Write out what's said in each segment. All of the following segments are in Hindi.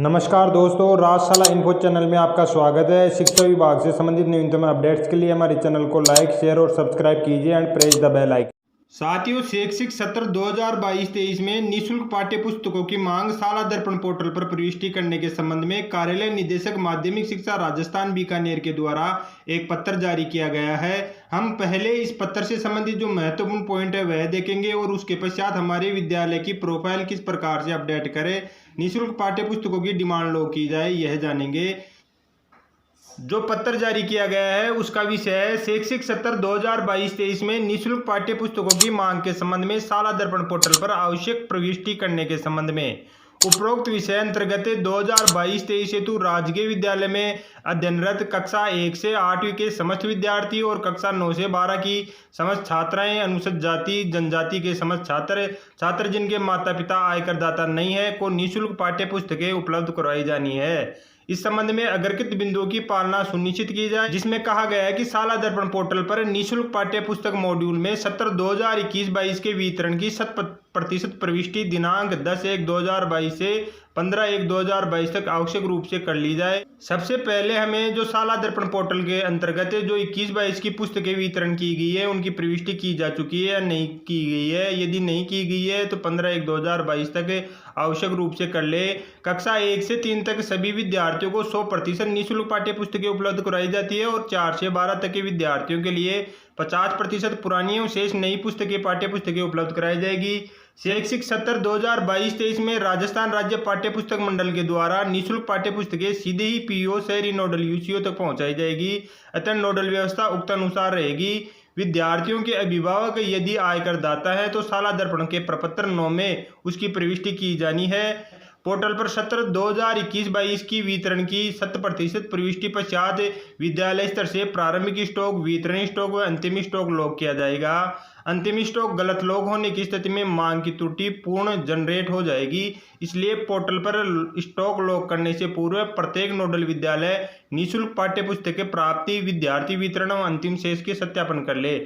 नमस्कार दोस्तों, राजशाला इन्फो चैनल में आपका स्वागत है। शिक्षा विभाग से संबंधित न्यूनतम अपडेट्स के लिए हमारे चैनल को लाइक, शेयर और सब्सक्राइब कीजिए and press the bell icon. साथियों, शैक्षिक सत्र 2022-23 में निःशुल्क पाठ्य पुस्तकों की मांग शाला दर्पण पोर्टल पर प्रविष्टि करने के संबंध में कार्यालय निदेशक माध्यमिक शिक्षा राजस्थान बीकानेर के द्वारा एक पत्र जारी किया गया है। हम पहले इस पत्र से संबंधित जो महत्वपूर्ण पॉइंट है वह देखेंगे और उसके पश्चात हमारे विद्यालय की प्रोफाइल किस प्रकार से अपडेट करें, निःशुल्क पाठ्य पुस्तकों की डिमांड लो की जाए, यह जानेंगे। जो पत्र जारी किया गया है उसका विषय है शैक्षिक सत्र 2022-23 में निःशुल्क पाठ्य पुस्तकों की मांग के संबंध में शाला दर्पण पोर्टल पर आवश्यक प्रविष्टि करने के संबंध में। उपरोक्त विषय अंतर्गत 2022-23 हेतु राजकीय विद्यालय में अध्ययनरत कक्षा 1 से 8वीं के समस्त विद्यार्थी और कक्षा 9 से 12 की समस्त छात्राएं, अनुसूचित जाति जनजाति के समस्त छात्र जिनके माता पिता आयकरदाता नहीं है को निःशुल्क पाठ्य पुस्तकें उपलब्ध करवाई जानी है। इस संबंध में अग्रकृत बिंदुओं की पालना सुनिश्चित की जाए, जिसमें कहा गया है कि शाला दर्पण पोर्टल पर निःशुल्क पाठ्य पुस्तक मॉड्यूल में सत्र 2021-22 के वितरण की 100% प्रविष्टि दिनांक 10/1/2022 से 15/1/2022 तक आवश्यक रूप से कर ली जाए। सबसे पहले हमें जो शाला दर्पण पोर्टल के अंतर्गत जो 21-22 की पुस्तकें वितरण की गई है उनकी प्रविष्टि की जा चुकी है या नहीं की गई है। यदि नहीं की गई है तो 15/1/2022 तक आवश्यक रूप से कर ले। कक्षा 1 से 3 तक सभी विद्यार्थियों को 100% निःशुल्क पाठ्य पुस्तकें उपलब्ध कराई जाती है और 4 से 12 तक के विद्यार्थियों के लिए 50% पुरानी और शेष नई पुस्तकें पाठ्य पुस्तकें उपलब्ध कराई जाएगी। शैक्षिक सत्र 2022-23 में राजस्थान राज्य पाठ्य पुस्तक मंडल के द्वारा निःशुल्क पाठ्य पुस्तकें सीधे ही पीओ शहरी नोडल यूसीओ तक पहुंचाई जाएगी। अतः नोडल व्यवस्था उक्त अनुसार रहेगी। विद्यार्थियों के अभिभावक यदि आयकरदाता है तो शाला दर्पण के प्रपत्र 9 में उसकी प्रविष्टि की जानी है। पोर्टल पर सत्र 2021-22 की वितरण की 100% प्रविष्टि पश्चात विद्यालय स्तर से प्रारंभिक स्टॉक, वितरण स्टॉक व अंतिम स्टॉक लॉक किया जाएगा। अंतिम स्टॉक गलत लॉक होने की स्थिति में मांग की त्रुटि पूर्ण जनरेट हो जाएगी। इसलिए पोर्टल पर स्टॉक लॉक करने से पूर्व प्रत्येक नोडल विद्यालय निःशुल्क पाठ्य पुस्तकें प्राप्ति, विद्यार्थी वितरण और अंतिम शेष के सत्यापन कर ले।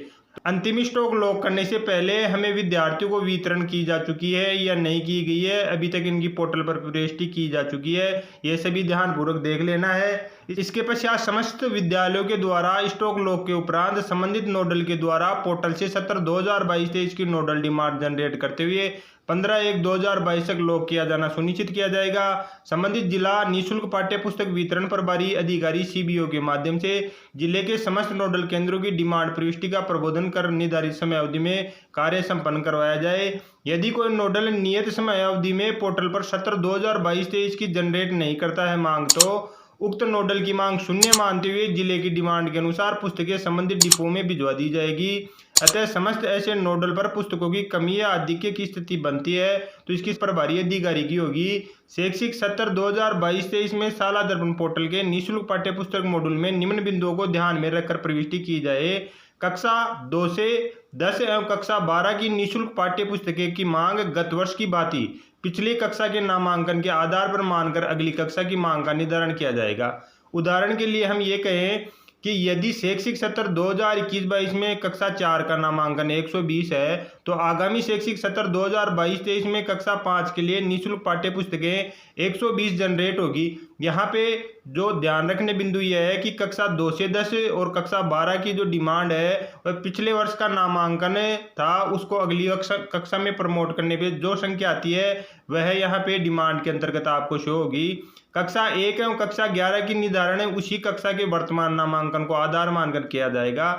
अंतिम स्टॉक लॉक करने से पहले हमें विद्यार्थियों को वितरण की जा चुकी है या नहीं की गई है, अभी तक इनकी पोर्टल पर प्रविष्टि की जा चुकी है, ये सभी ध्यानपूर्वक देख लेना है। इसके पश्चात समस्त विद्यालयों के द्वारा स्टॉक लॉक के उपरांत संबंधित नोडल के द्वारा पोर्टल से सत्र 2022-23 की नोडल डिमांड जनरेट करते हुए 15/1/2022 तक लॉक किया जाना सुनिश्चित किया जाएगा। संबंधित जिला निःशुल्क पाठ्य पुस्तक वितरण प्रभारी अधिकारी सीबीओ के माध्यम से जिले के समस्त नोडल केंद्रों की डिमांड प्रविष्टि का प्रबोधन कर निर्धारित समय अवधि में कार्य संपन्न करवाया जाए। यदि कोई नोडल नियत समय अवधि में पोर्टल पर सत्र 2022-23 की जनरेट नहीं करता है मांग, तो उक्त नोडल की मांग शून्य मानते हुए जिले की डिमांड के अनुसार पुस्तकें संबंधित डिपो में भिजवा दी जाएगी। अतः समस्त ऐसे नोडल पर पुस्तकों की कमी या अधिक्य की स्थिति बनती है तो इसकी प्रभारी अधिकारी की होगी। शैक्षिक सत्र 2022-23 में शाला दर्पण पोर्टल के निःशुल्क पाठ्य पुस्तक मॉड्यूल में निम्न बिंदुओं को ध्यान में रखकर प्रविष्टि की जाए। कक्षा 2 से 10 एवं कक्षा 12 की निःशुल्क पाठ्य पुस्तकें की मांग गत वर्ष की भांति पिछली कक्षा के नामांकन के आधार पर मानकर अगली कक्षा की मांग का निर्धारण किया जाएगा। उदाहरण के लिए हम ये कहें कि यदि शैक्षिक सत्र 2021-22 में कक्षा 4 का नामांकन 120 है तो आगामी शैक्षिक सत्र 2022-23 में कक्षा 5 के लिए निःशुल्क पाठ्य पुस्तकें 120 जनरेट होगी। यहाँ पे जो ध्यान रखने बिंदु यह है कि कक्षा 2 से 10 और कक्षा 12 की जो डिमांड है वह पिछले वर्ष का नामांकन था, उसको अगली कक्षा में प्रमोट करने पे जो संख्या आती है वह यहाँ पे डिमांड के अंतर्गत आपको शो होगी। कक्षा 1 एवं कक्षा 11 की निर्धारण उसी कक्षा के वर्तमान नामांकन को आधार मानकर किया जाएगा।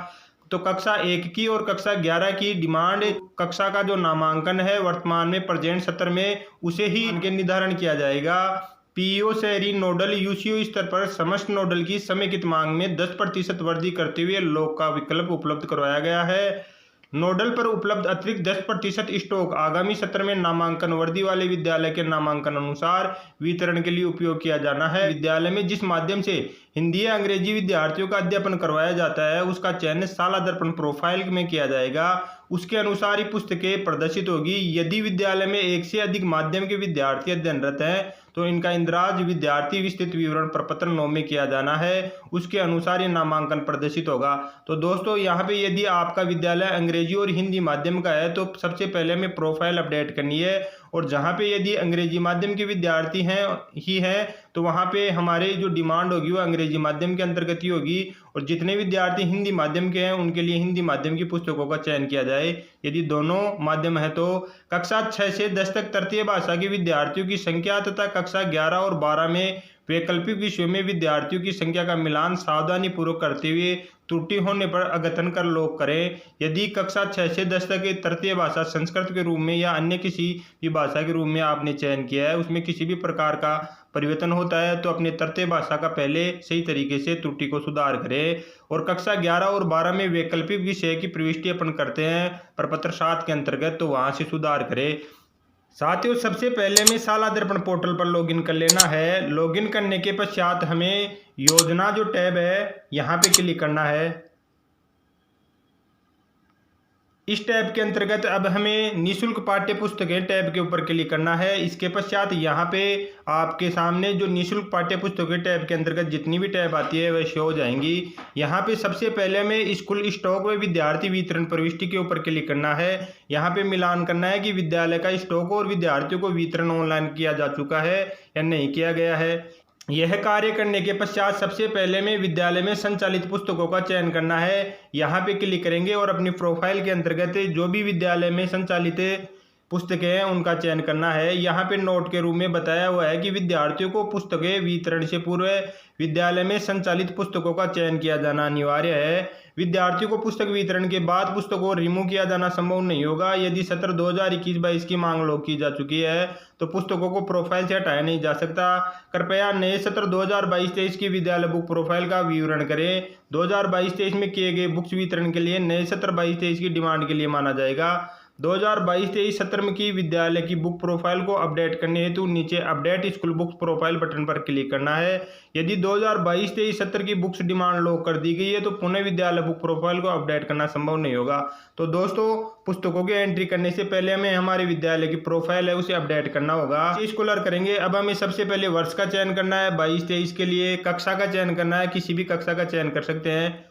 तो कक्षा 1 की और कक्षा 11 की डिमांड कक्षा का जो नामांकन है वर्तमान में प्रेजेंट सत्र में उसे ही इनके निर्धारण किया जाएगा। पीईओ शहरी नोडल यूसीओ स्तर पर समस्त नोडल की समेकित मांग में 10% वृद्धि करते हुए लॉक का विकल्प उपलब्ध करवाया गया है। नोडल पर उपलब्ध अतिरिक्त 10% स्टॉक आगामी सत्र में नामांकन वर्दी वाले विद्यालय के नामांकन अनुसार वितरण के लिए उपयोग किया जाना है। विद्यालय में जिस माध्यम से हिंदी या अंग्रेजी विद्यार्थियों का अध्यापन करवाया जाता है उसका चयन शाला दर्पण प्रोफाइल में किया जाएगा, उसके अनुसार ही पुस्तकें प्रदर्शित होगी। यदि विद्यालय में एक से अधिक माध्यम के विद्यार्थी अध्ययनरत हैं तो इनका इंदिराज विद्यार्थी विस्तृत विवरण प्रपत्र 9 में किया जाना है, उसके अनुसार ये नामांकन प्रदर्शित होगा। तो दोस्तों यहाँ पे यदि आपका विद्यालय अंग्रेजी और हिंदी माध्यम का है तो सबसे पहले हमें प्रोफाइल अपडेट करनी है और जहाँ पे यदि अंग्रेजी माध्यम के विद्यार्थी हैं तो वहाँ पे हमारे जो डिमांड होगी वो अंग्रेजी माध्यम के अंतर्गत ही होगी, और जितने विद्यार्थी हिंदी माध्यम के हैं उनके लिए हिंदी माध्यम की पुस्तकों का चयन किया जाए। यदि दोनों माध्यम है तो कक्षा 6 से 10 तक तृतीय भाषा के विद्यार्थियों की संख्या तथा कक्षा 11 और 12 में वैकल्पिक विषयों में विद्यार्थियों की संख्या का मिलान सावधानी पूर्वक करते हुए त्रुटि होने पर अद्यतन कर लोग करें। यदि कक्षा 6 से 10 तक तृतीय भाषा संस्कृत के रूप में या अन्य किसी भी भाषा के रूप में आपने चयन किया है, उसमें किसी भी प्रकार का परिवर्तन होता है तो अपने तृतीय भाषा का पहले सही तरीके से त्रुटि को सुधार करें। और कक्षा 11 और 12 में वैकल्पिक विषय की प्रविष्टि अपन करते हैं प्रपत्र 7 के अंतर्गत, तो वहाँ से सुधार करें। साथियों, सबसे पहले हमें शाला दर्पण पोर्टल पर लॉगिन कर लेना है। लॉगिन करने के पश्चात हमें योजना जो टैब है यहाँ पे क्लिक करना है। इस टैब के अंतर्गत अब हमें निःशुल्क पाठ्य पुस्तकें टैब के ऊपर क्लिक करना है। इसके पश्चात यहाँ पे आपके सामने जो निःशुल्क पाठ्य पुस्तकें टैब के अंतर्गत जितनी भी टैब आती है वह शो हो जाएंगी। यहाँ पे सबसे पहले हमें स्कूल स्टॉक व विद्यार्थी वितरण प्रविष्टि के ऊपर क्लिक करना है। यहाँ पे मिलान करना है कि विद्यालय का स्टॉक और विद्यार्थियों को वितरण ऑनलाइन किया जा चुका है या नहीं किया गया है। यह कार्य करने के पश्चात सबसे पहले में विद्यालय में संचालित पुस्तकों का चयन करना है। यहाँ पे क्लिक करेंगे और अपनी प्रोफाइल के अंतर्गत जो भी विद्यालय में संचालित पुस्तकें हैं उनका चयन करना है। यहाँ पे नोट के रूप में बताया हुआ है कि विद्यार्थियों को पुस्तकें वितरण से पूर्व विद्यालय में संचालित पुस्तकों का चयन किया जाना अनिवार्य है। विद्यार्थियों को पुस्तक वितरण के बाद पुस्तकों को रिमूव किया जाना संभव नहीं होगा। यदि सत्र 2021-22 की मांग लॉक की जा चुकी है तो पुस्तकों को प्रोफाइल से हटाया नहीं जा सकता। कृपया नए सत्र 2022-23 की विद्यालय बुक प्रोफाइल का विवरण करें। 2022-23 में किए गए बुक्स वितरण के लिए नए सत्र 22-23 की डिमांड के लिए माना जाएगा। 2022-23 सत्र में की विद्यालय की बुक प्रोफाइल को अपडेट करने हेतु नीचे update school books profile button पर क्लिक करना है। यदि 2022-23 सत्र की बुक्स डिमांड लॉक कर दी गई है तो पुनः विद्यालय बुक प्रोफाइल को अपडेट करना संभव नहीं होगा। तो दोस्तों, पुस्तकों की एंट्री करने से पहले हमें हमारे विद्यालय की प्रोफाइल है उसे अपडेट करना होगा। इसको लर करेंगे। अब हमें सबसे पहले वर्ष का चयन करना है 22-23 के लिए। कक्षा का चयन करना है, किसी भी कक्षा का चयन कर सकते हैं।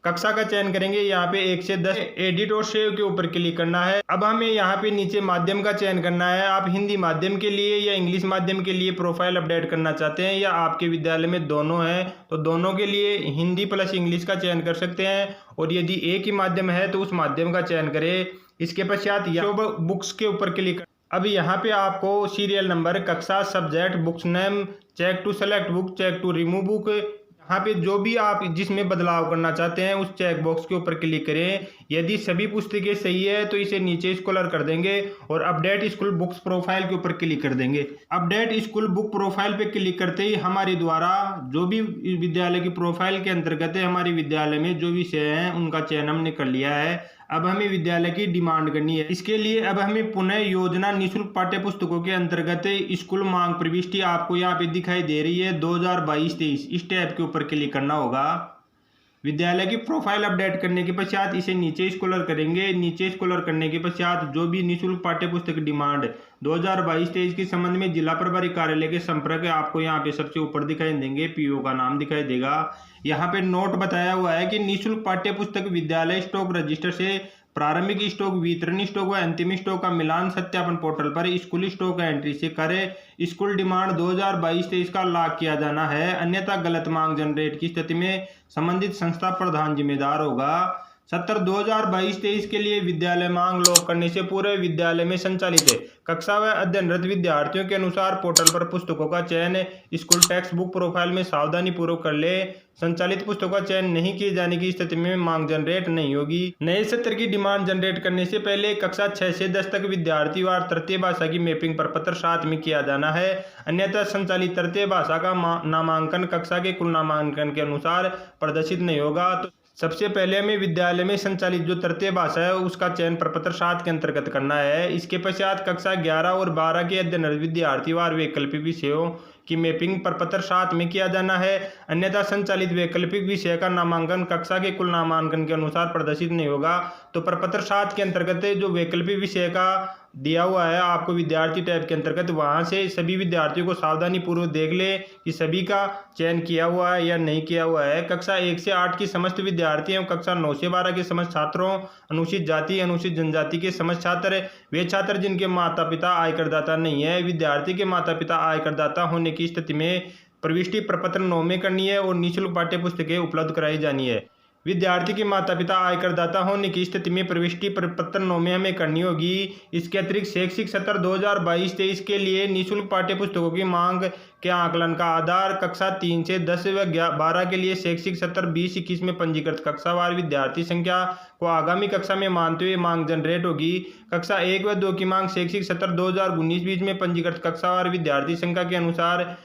कक्षा का चयन करेंगे, यहाँ पे 1 से 10 एडिट और सेव के ऊपर क्लिक करना है। अब हमें यहाँ पे नीचे माध्यम का चयन करना है। आप हिंदी माध्यम के लिए या इंग्लिश माध्यम के लिए प्रोफाइल अपडेट करना चाहते हैं या आपके विद्यालय में दोनों हैं तो दोनों के लिए हिंदी प्लस इंग्लिश का चयन कर सकते हैं, और यदि एक ही माध्यम है तो उस माध्यम का चयन करें। इसके पश्चात बुक्स के ऊपर क्लिक। अब यहाँ पे आपको सीरियल नंबर, कक्षा, subject, books name, check to select book, check to remove book, यहाँ पे जो भी आप जिसमें बदलाव करना चाहते हैं उस चेक बॉक्स के ऊपर क्लिक करें। यदि सभी पुस्तकें सही है तो इसे नीचे स्क्रॉल कर देंगे और अपडेट स्कूल बुक्स प्रोफाइल के ऊपर क्लिक कर देंगे। अपडेट स्कूल बुक प्रोफाइल पे क्लिक करते ही हमारे द्वारा जो भी विद्यालय की प्रोफाइल के अंतर्गत है हमारे विद्यालय में जो विषय हैं उनका चयन हमने कर लिया है। अब हमें विद्यालय की डिमांड करनी है। इसके लिए अब हमें पुनः योजना निःशुल्क पाठ्य पुस्तकों के अंतर्गत स्कूल मांग प्रविष्टि आपको यहाँ पे दिखाई दे रही है 2022-23, इस टैब के ऊपर क्लिक करना होगा। विद्यालय की प्रोफाइल अपडेट करने के पश्चात इसे नीचे स्क्रॉल करेंगे। नीचे स्क्रॉल करने के पश्चात जो भी निःशुल्क पाठ्य पुस्तक डिमांड 2022-23 के संबंध में जिला प्रभारी कार्यालय के संपर्क आपको यहाँ पे सबसे ऊपर दिखाई देंगे, पीओ का नाम दिखाई देगा। यहाँ पे नोट बताया हुआ है कि निःशुल्क पाठ्य पुस्तक विद्यालय स्टॉक रजिस्टर से प्रारंभिक स्टॉक, वितरण स्टॉक व अंतिम स्टॉक का मिलान सत्यापन पोर्टल पर स्कूल स्टॉक एंट्री से करें। स्कूल डिमांड 2022-23 का लॉक किया जाना है, अन्यथा गलत मांग जनरेट की स्थिति में संबंधित संस्था प्रधान जिम्मेदार होगा। सत्र 2022-23 के लिए विद्यालय मांग लॉक करने से पूरे विद्यालय में संचालित है कक्षा व अध्ययनरत विद्यार्थियों के अनुसार पोर्टल पर पुस्तकों का चयन स्कूल टेक्स्ट बुक प्रोफाइल में सावधानी पूर्वक कर ले। संचालित पुस्तकों का चयन नहीं किए जाने की स्थिति में मांग जनरेट नहीं होगी। नए सत्र की डिमांड जनरेट करने से पहले कक्षा 6 से 10 तक विद्यार्थी वार तृतीय भाषा की मैपिंग पर पत्र 7 में किया जाना है, अन्यथा संचालित तृतीय भाषा का नामांकन कक्षा के कुल नामांकन के अनुसार प्रदर्शित नहीं होगा। तो सबसे पहले हमें विद्यालय में संचालित जो तृतीय भाषा है उसका चयन प्रपत्र 7 के अंतर्गत करना है। इसके पश्चात कक्षा 11 और 12 के अध्ययनरत विद्यार्थी वार वैकल्पिक विषयों की मैपिंग प्रपत्र 7 में किया जाना है। अन्यथा संचालित वैकल्पिक विषय का नामांकन कक्षा के कुल नामांकन के अनुसार प्रदर्शित नहीं होगा। तो प्रपत्र 7 के अंतर्गत जो वैकल्पिक विषय का दिया हुआ है आपको विद्यार्थी टैब के अंतर्गत, वहां से सभी विद्यार्थियों को सावधानी पूर्वक देख ले कि सभी का चयन किया हुआ है या नहीं किया हुआ है। कक्षा 1 से 8 की समस्त विद्यार्थी एवं कक्षा 9 से 12 के समस्त छात्रों, अनुसूचित जाति अनुसूचित जनजाति के समस्त छात्र, वे छात्र जिनके माता पिता आयकरदाता नहीं है, विद्यार्थी के माता पिता आयकरदाता होने की स्थिति में प्रविष्टि प्रपत्र 9 में करनी है और निःशुल्क पाठ्य पुस्तकें उपलब्ध कराई जानी है। विद्यार्थी के माता पिता आयकरदाता होने की स्थिति में प्रविष्टि प्रपत्र 9 में हमें करनी होगी। इसके अतिरिक्त शैक्षिक सत्र 2022-23 के लिए निःशुल्क पाठ्य पुस्तकों की मांग के आकलन का आधार कक्षा 3 से 10 व 12 के लिए शैक्षिक सत्र 20-21 में पंजीकृत कक्षावार विद्यार्थी संख्या को आगामी कक्षा में मानते हुए मांग जनरेट होगी। कक्षा 1 व 2 की मांग शैक्षिक सत्र 2019-20 में पंजीकृत कक्षावार विद्यार्थी संख्या के अनुसार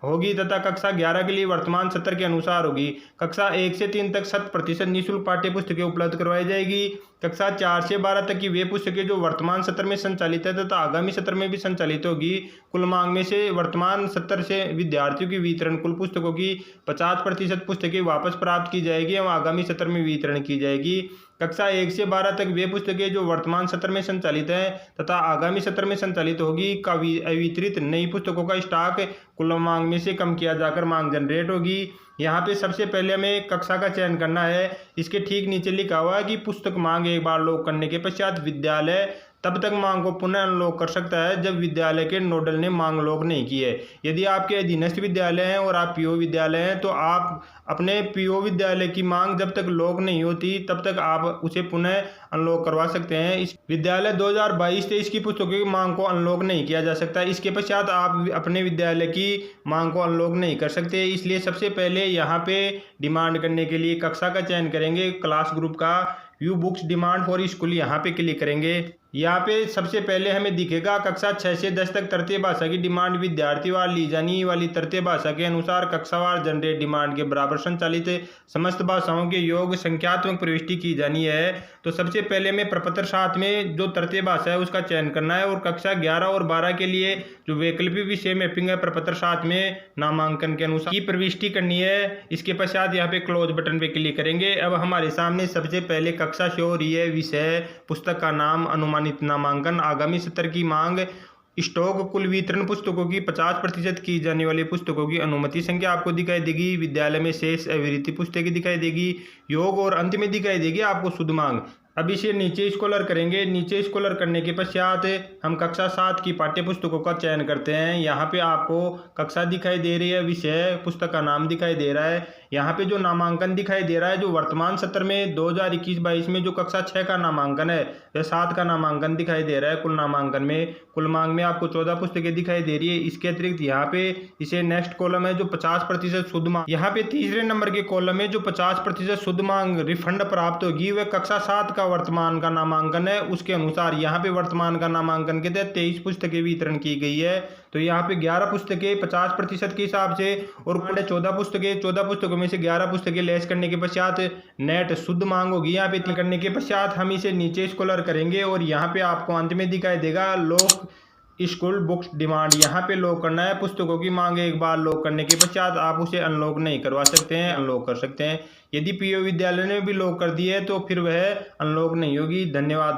होगी तथा कक्षा 11 के लिए वर्तमान सत्र के अनुसार होगी। कक्षा 1 से 3 तक 100% निःशुल्क पाठ्य पुस्तकें उपलब्ध करवाई जाएगी। कक्षा 4 से 12 तक की वे पुस्तकें जो वर्तमान सत्र में संचालित है तथा आगामी सत्र में भी संचालित होगी। कुल मांग में से वर्तमान सत्र से विद्यार्थियों की वितरण कुल पुस्तकों की 50% पुस्तकें वापस प्राप्त की जाएगी एवं आगामी सत्र में वितरण की जाएगी। कक्षा 1 से 12 तक वे पुस्तकें जो वर्तमान सत्र में संचालित है तथा आगामी सत्र में संचालित होगी का अवितरित नई पुस्तकों का स्टॉक कुल मांग में से कम किया जाकर मांग जनरेट होगी। यहाँ पे सबसे पहले हमें कक्षा का चयन करना है। इसके ठीक नीचे लिखा हुआ है कि पुस्तक मांग एक बार लॉक करने के पश्चात विद्यालय तब तक मांग को पुनः अनलॉक कर सकता है जब विद्यालय के नोडल ने मांग लॉक नहीं की है। यदि आपके अधीनस्थ विद्यालय हैं और आप पीओ विद्यालय हैं तो आप अपने पीओ विद्यालय की मांग जब तक लॉक नहीं होती तब तक आप उसे पुनः अनलॉक करवा सकते हैं। इस विद्यालय 2022-23 की पुस्तकों की मांग को अनलॉक नहीं किया जा सकता। इसके पश्चात आप अपने विद्यालय की मांग को अनलॉक नहीं कर सकते। इसलिए सबसे पहले यहाँ पे डिमांड करने के लिए कक्षा का चयन करेंगे। क्लास ग्रुप का view books demand for school यहाँ पे क्लिक करेंगे। यहाँ पे सबसे पहले हमें दिखेगा कक्षा 6 से 10 तक तृतीय भाषा की डिमांड विद्यार्थीवार ली जाने वाली तृतीय भाषा के अनुसार कक्षावार जनरेट डिमांड के बराबर संचालित समस्त भाषाओं के योग संख्यात्मक प्रविष्टि की जानी है। तो सबसे पहले हमें प्रपत्र 7 में जो तृतीय भाषा है उसका चयन करना है और कक्षा 11 और 12 के लिए जो वैकल्पिक विषय मैपिंग है प्रपत्र 7 में नामांकन के अनुसार की प्रविष्टि करनी है। इसके पश्चात यहाँ पे क्लोज बटन पे क्लिक करेंगे। अब हमारे सामने सबसे पहले कक्षा शो हो रही है, विषय, पुस्तक का नाम, अनुमानित नामांकन, आगामी सत्र की मांग, स्टॉक, कुल वितरण पुस्तकों की 50% की जाने वाली पुस्तकों की अनुमति संख्या आपको दिखाई देगी। विद्यालय में शेष अविरति पुस्तकें दिखाई देगी, योग और अंत में दिखाई देगी आपको शुद्ध मांग। अब इसे नीचे स्क्रॉलर करेंगे। नीचे स्क्रॉलर करने के पश्चात हम कक्षा 7 की पाठ्य पुस्तकों का चयन करते हैं। यहाँ पे आपको कक्षा दिखाई दे रही है, विषय, पुस्तक का नाम दिखाई दे रहा है। यहाँ पे जो नामांकन दिखाई दे रहा है, जो वर्तमान सत्र में 2021-22 में जो कक्षा 6 का नामांकन है या 7 का नामांकन दिखाई दे रहा है। कुल नामांकन में कुल मांग में आपको 14 पुस्तकें दिखाई दे रही है। इसके अतिरिक्त यहाँ पे इसे नेक्स्ट कॉलम है जो 50% शुद्ध मांग, यहाँ पे तीसरे नंबर के कॉलम में जो 50% शुद्ध मांग रिफंड प्राप्त होगी वह कक्षा 7 का वर्तमान का नामांकन है। उसके अनुसार यहाँ पे वर्तमान का नामांकन के तहत 23 पुस्तकें वितरण की गई है। तो यहाँ पे 11 पुस्तकें 50% के हिसाब से और कुल 14 पुस्तकों में से 11 पुस्तकें लेस करने के पश्चात नेट शुद्ध मांग होगी। यहाँ पे करने के पश्चात हम इसे नीचे स्क्रॉलर करेंगे और यहाँ पे आपको अंत में दिखाई देगा लॉक स्कूल बुक्स डिमांड। यहाँ पे लॉक करना है। पुस्तकों की मांग एक बार लॉक करने के पश्चात आप उसे अनलॉक नहीं करवा सकते हैं, अनलॉक कर सकते हैं। यदि पीओ विद्यालय ने भी लॉक कर दी है तो फिर वह अनलॉक नहीं होगी। धन्यवाद।